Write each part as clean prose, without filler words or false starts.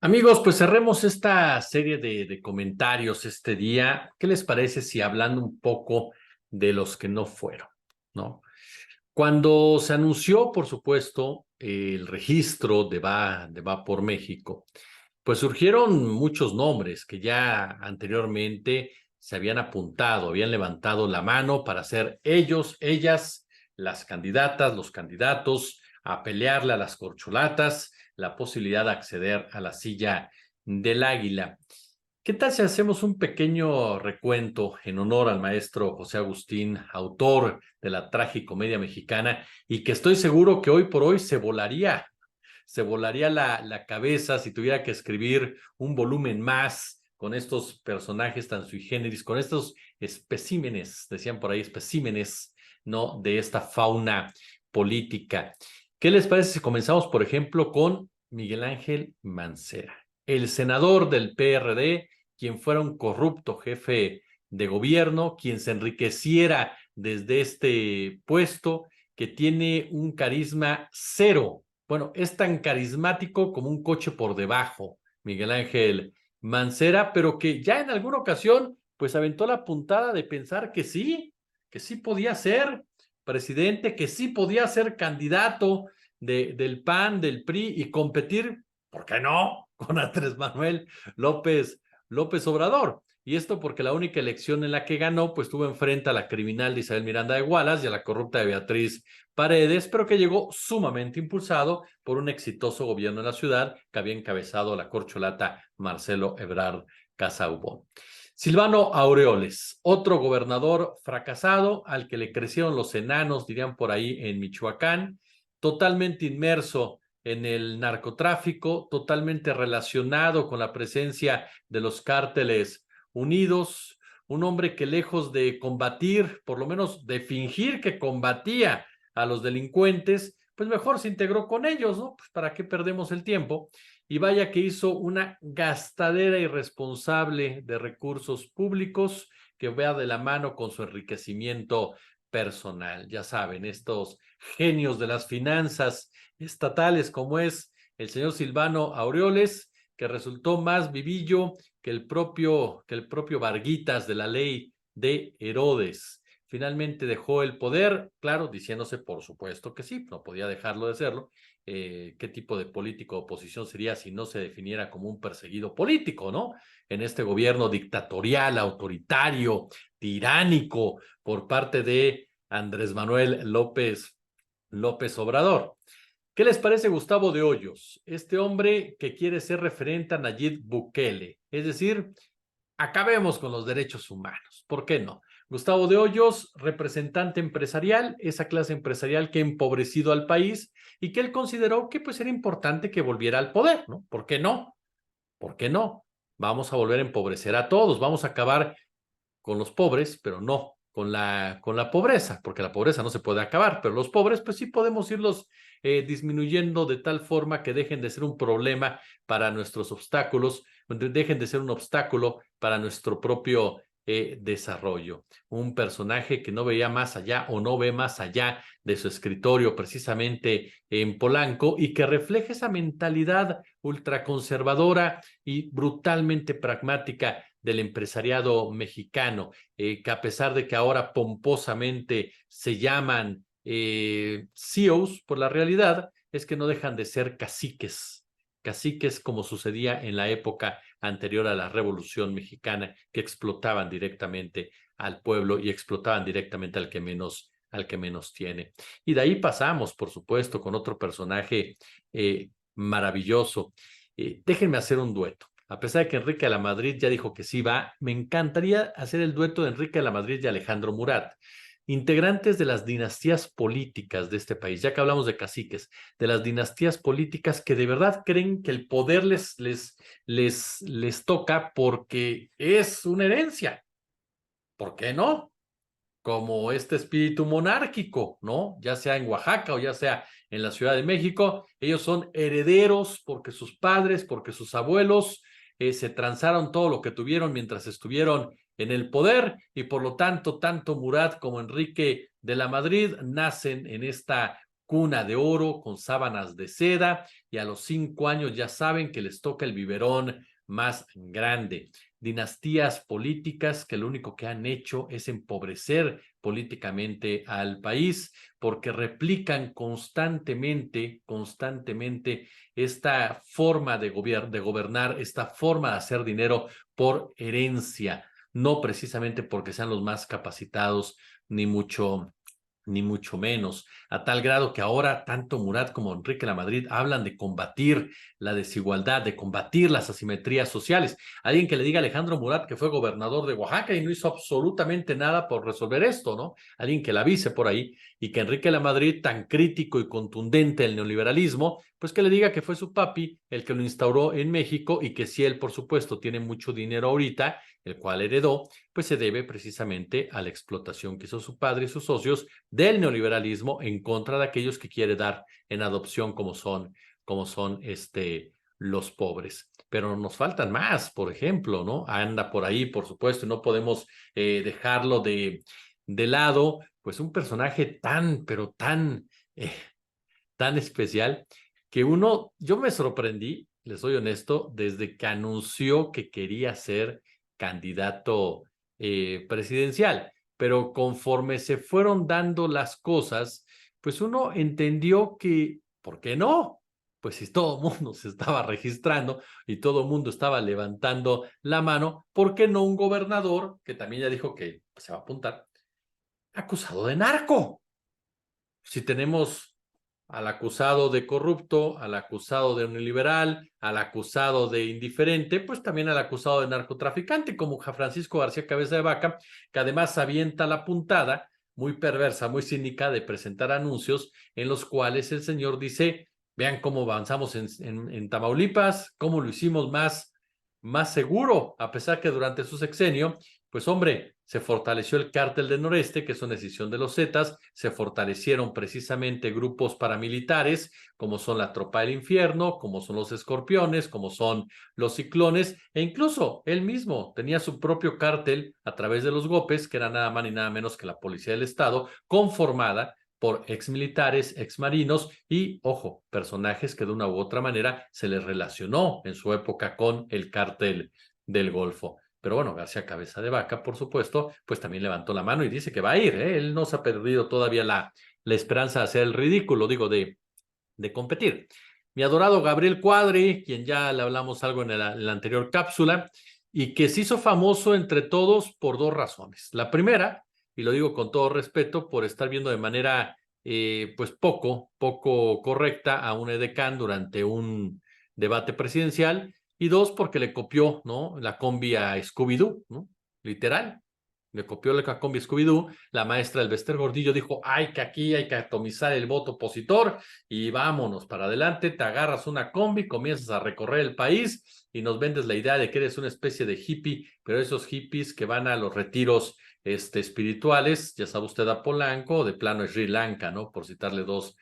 Amigos, pues cerremos esta serie de comentarios este día. ¿Qué les parece si hablando un poco de los que no fueron, ¿no? Cuando se anunció, por supuesto, el registro de Va por México, pues surgieron muchos nombres que ya anteriormente se habían apuntado, habían levantado la mano para ser ellos, ellas, las candidatas, los candidatos, a pelearle a las corcholatas la posibilidad de acceder a la silla del Águila. ¿Qué tal si hacemos un pequeño recuento en honor al maestro José Agustín, autor de la tragicomedia mexicana, y que estoy seguro que hoy por hoy se volaría la cabeza si tuviera que escribir un volumen más con estos personajes tan sui generis, con estos especímenes, decían por ahí, especímenes, ¿no? De esta fauna política. ¿Qué les parece si comenzamos, por ejemplo, con Miguel Ángel Mancera, el senador del PRD, quien fuera un corrupto jefe de gobierno, quien se enriqueciera desde este puesto, que tiene un carisma cero? Bueno, es tan carismático como un coche por debajo, Miguel Ángel Mancera, pero que ya en alguna ocasión, pues aventó la puntada de pensar que sí podía ser presidente, que sí podía ser candidato del PAN, del PRI y competir, ¿por qué no?, con Andrés Manuel López Obrador. Y esto porque la única elección en la que ganó, pues tuvo enfrente a la criminal de Isabel Miranda de Wallace y a la corrupta de Beatriz Paredes, pero que llegó sumamente impulsado por un exitoso gobierno en la ciudad que había encabezado la corcholata Marcelo Ebrard Casaubon. Silvano Aureoles, otro gobernador fracasado al que le crecieron los enanos, dirían por ahí en Michoacán, totalmente inmerso en el narcotráfico, totalmente relacionado con la presencia de los cárteles unidos, un hombre que lejos de combatir, por lo menos de fingir que combatía a los delincuentes, pues mejor se integró con ellos, ¿no? Pues para qué perdemos el tiempo. Y vaya que hizo una gastadera irresponsable de recursos públicos que vea de la mano con su enriquecimiento personal. Ya saben, estos genios de las finanzas estatales como es el señor Silvano Aureoles, que resultó más vivillo que el propio Varguitas de la ley de Herodes. Finalmente dejó el poder, claro, diciéndose por supuesto que sí, no podía dejarlo de serlo. ¿Qué tipo de político de oposición sería si no se definiera como un perseguido político, ¿no? En este gobierno dictatorial, autoritario, tiránico por parte de Andrés Manuel López Obrador. ¿Qué les parece Gustavo de Hoyos? Este hombre que quiere ser referente a Nayib Bukele, es decir, acabemos con los derechos humanos. ¿Por qué no? Gustavo de Hoyos, representante empresarial, esa clase empresarial que ha empobrecido al país y que él consideró que pues era importante que volviera al poder, ¿no? ¿Por qué no? ¿Por qué no? Vamos a volver a empobrecer a todos, vamos a acabar con los pobres, pero no con la pobreza, porque la pobreza no se puede acabar, pero los pobres, pues sí podemos irlos disminuyendo de tal forma que dejen de ser un problema para nuestros obstáculos, dejen de ser un obstáculo para nuestro propio desarrollo. Un personaje que no veía más allá o no ve más allá de su escritorio precisamente en Polanco y que refleja esa mentalidad ultraconservadora y brutalmente pragmática del empresariado mexicano, que a pesar de que ahora pomposamente se llaman CEOs, por la realidad es que no dejan de ser caciques como sucedía en la época anterior a la Revolución Mexicana, que explotaban directamente al pueblo y explotaban directamente al que menos tiene. Y de ahí pasamos, por supuesto, con otro personaje maravilloso. Déjenme hacer un dueto. A pesar de que Enrique de la Madrid ya dijo que sí va, me encantaría hacer el dueto de Enrique de la Madrid y Alejandro Murat, integrantes de las dinastías políticas de este país, ya que hablamos de caciques, de las dinastías políticas que de verdad creen que el poder les toca porque es una herencia. ¿Por qué no? Como este espíritu monárquico, ¿no? Ya sea en Oaxaca o ya sea en la Ciudad de México, ellos son herederos porque sus padres, porque sus abuelos se transaron todo lo que tuvieron mientras estuvieron en el poder y por lo tanto, tanto Murat como Enrique de la Madrid nacen en esta cuna de oro con sábanas de seda, y a los 5 años ya saben que les toca el biberón más grande. Dinastías políticas que lo único que han hecho es empobrecer políticamente al país, porque replican constantemente esta forma de gobernar, esta forma de hacer dinero por herencia, no precisamente porque sean los más capacitados, ni mucho menos, a tal grado que ahora tanto Murat como Enrique Lamadrid hablan de combatir la desigualdad, de combatir las asimetrías sociales. Alguien que le diga a Alejandro Murat que fue gobernador de Oaxaca y no hizo absolutamente nada por resolver esto, ¿no? Alguien que la avise por ahí, y que Enrique Lamadrid, tan crítico y contundente del neoliberalismo, pues que le diga que fue su papi el que lo instauró en México, y que si él, por supuesto, tiene mucho dinero ahorita, el cual heredó, pues se debe precisamente a la explotación que hizo su padre y sus socios del neoliberalismo en contra de aquellos que quiere dar en adopción, como son los pobres. Pero nos faltan más, por ejemplo, ¿no? Anda por ahí, por supuesto, y no podemos dejarlo de lado, pues un personaje tan, pero tan especial, que yo me sorprendí, les soy honesto, desde que anunció que quería ser candidato presidencial, pero conforme se fueron dando las cosas, pues uno entendió que, ¿por qué no? Pues si todo el mundo se estaba registrando y todo el mundo estaba levantando la mano, ¿por qué no un gobernador que también ya dijo que se va a apuntar, acusado de narco? Si tenemos al acusado de corrupto, al acusado de neoliberal, al acusado de indiferente, pues también al acusado de narcotraficante, como Francisco García Cabeza de Vaca, que además avienta la puntada muy perversa, muy cínica, de presentar anuncios en los cuales el señor dice: vean cómo avanzamos en Tamaulipas, cómo lo hicimos más seguro, a pesar que durante su sexenio, pues hombre, se fortaleció el cártel del Noreste, que es una decisión de los Zetas, se fortalecieron precisamente grupos paramilitares, como son la Tropa del Infierno, como son los Escorpiones, como son los Ciclones, e incluso él mismo tenía su propio cártel a través de los Gopes, que era nada más ni nada menos que la Policía del Estado, conformada por exmilitares, exmarinos y, ojo, personajes que de una u otra manera se les relacionó en su época con el cártel del Golfo. Pero bueno, García Cabeza de Vaca, por supuesto, pues también levantó la mano y dice que va a ir, ¿eh? Él no se ha perdido todavía la esperanza de hacer el ridículo, digo, de competir. Mi adorado Gabriel Cuadri, quien ya le hablamos algo en la anterior cápsula, y que se hizo famoso entre todos por dos razones. La primera, y lo digo con todo respeto, por estar viendo de manera pues poco correcta a un edecán durante un debate presidencial, y dos, porque le copió, ¿no?, la combi a Scooby-Doo, ¿no? Literal. Le copió la combi Scooby-Doo. La maestra del Bester Gordillo dijo: ay, que aquí hay que atomizar el voto opositor y vámonos para adelante. Te agarras una combi, comienzas a recorrer el país y nos vendes la idea de que eres una especie de hippie, pero esos hippies que van a los retiros espirituales, ya sabe usted, a Polanco, de plano es Sri Lanka, ¿no? Por citarle dos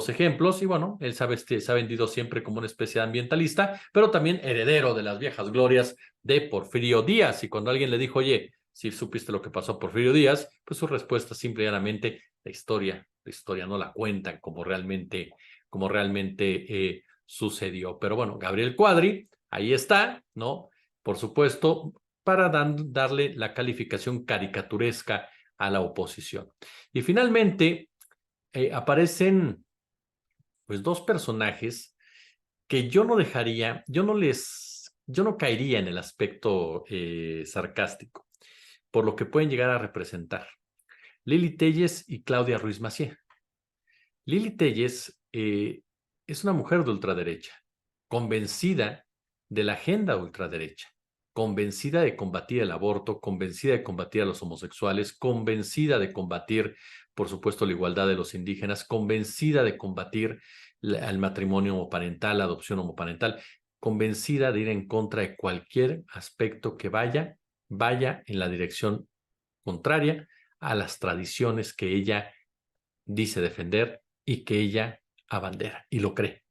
ejemplos. Y bueno, él se ha vendido siempre como una especie de ambientalista, pero también heredero de las viejas glorias de Porfirio Díaz. Y cuando alguien le dijo: oye, si supiste lo que pasó a Porfirio Díaz, pues su respuesta simple y llanamente: la historia no la cuentan como realmente sucedió. Pero bueno, Gabriel Cuadri, ahí está, ¿no? Por supuesto, para darle la calificación caricaturesca a la oposición. Y finalmente aparecen pues dos personajes que yo no dejaría, yo no caería en el aspecto sarcástico, por lo que pueden llegar a representar: Lili Telles y Claudia Ruiz Massieu. Lili Telles es una mujer de ultraderecha, convencida de la agenda ultraderecha, convencida de combatir el aborto, convencida de combatir a los homosexuales, convencida de combatir, por supuesto, la igualdad de los indígenas, convencida de combatir el matrimonio homoparental, la adopción homoparental, convencida de ir en contra de cualquier aspecto que vaya en la dirección contraria a las tradiciones que ella dice defender y que ella abandera y lo cree.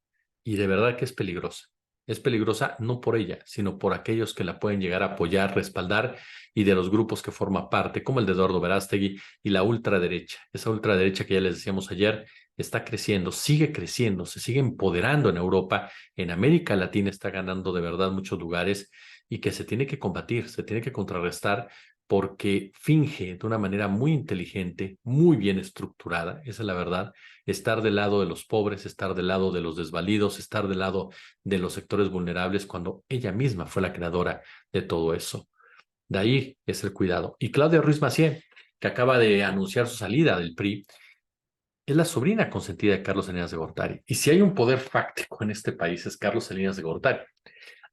Y de verdad que es peligrosa. Es peligrosa no por ella, sino por aquellos que la pueden llegar a apoyar, respaldar y de los grupos que forma parte, como el de Eduardo Verástegui y la ultraderecha. Esa ultraderecha que ya les decíamos ayer está creciendo, sigue creciendo, se sigue empoderando en Europa, en América Latina está ganando de verdad muchos lugares y que se tiene que combatir, se tiene que contrarrestar porque finge de una manera muy inteligente, muy bien estructurada, esa es la verdad, estar del lado de los pobres, estar del lado de los desvalidos, estar del lado de los sectores vulnerables cuando ella misma fue la creadora de todo eso. De ahí es el cuidado. Y Claudia Ruiz Massieu, que acaba de anunciar su salida del PRI, es la sobrina consentida de Carlos Salinas de Gortari. Y si hay un poder fáctico en este país es Carlos Salinas de Gortari.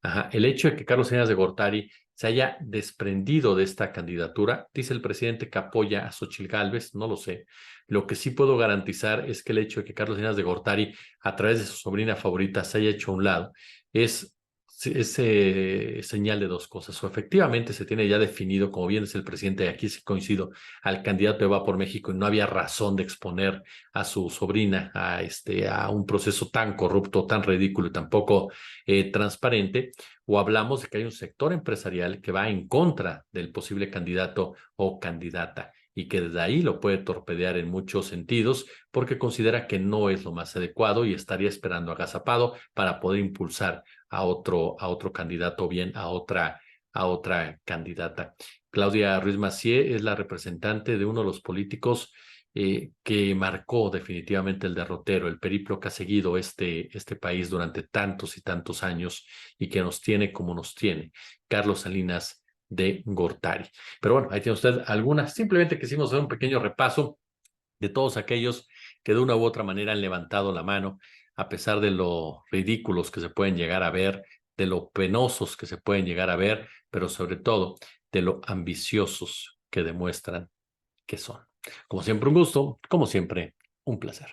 Ajá. El hecho de que Carlos Salinas de Gortari se haya desprendido de esta candidatura, dice el presidente que apoya a Xochitl Gálvez, no lo sé. Lo que sí puedo garantizar es que el hecho de que Carlos Salinas de Gortari, a través de su sobrina favorita, se haya hecho a un lado, es señal de dos cosas. O efectivamente se tiene ya definido, como bien es el presidente, y aquí sí coincido, al candidato de Va por México, y no había razón de exponer a su sobrina a un proceso tan corrupto, tan ridículo y tampoco transparente, o hablamos de que hay un sector empresarial que va en contra del posible candidato o candidata y que desde ahí lo puede torpedear en muchos sentidos porque considera que no es lo más adecuado y estaría esperando agazapado para poder impulsar a otro candidato o bien a otra candidata. Claudia Ruiz Massieu es la representante de uno de los políticos que marcó definitivamente el derrotero, el periplo que ha seguido este país durante tantos y tantos años y que nos tiene como nos tiene, Carlos Salinas de Gortari. Pero bueno, ahí tiene usted algunas. Simplemente quisimos hacer un pequeño repaso de todos aquellos que de una u otra manera han levantado la mano, a pesar de lo ridículos que se pueden llegar a ver, de lo penosos que se pueden llegar a ver, pero sobre todo de lo ambiciosos que demuestran que son. Como siempre, un gusto, como siempre, un placer.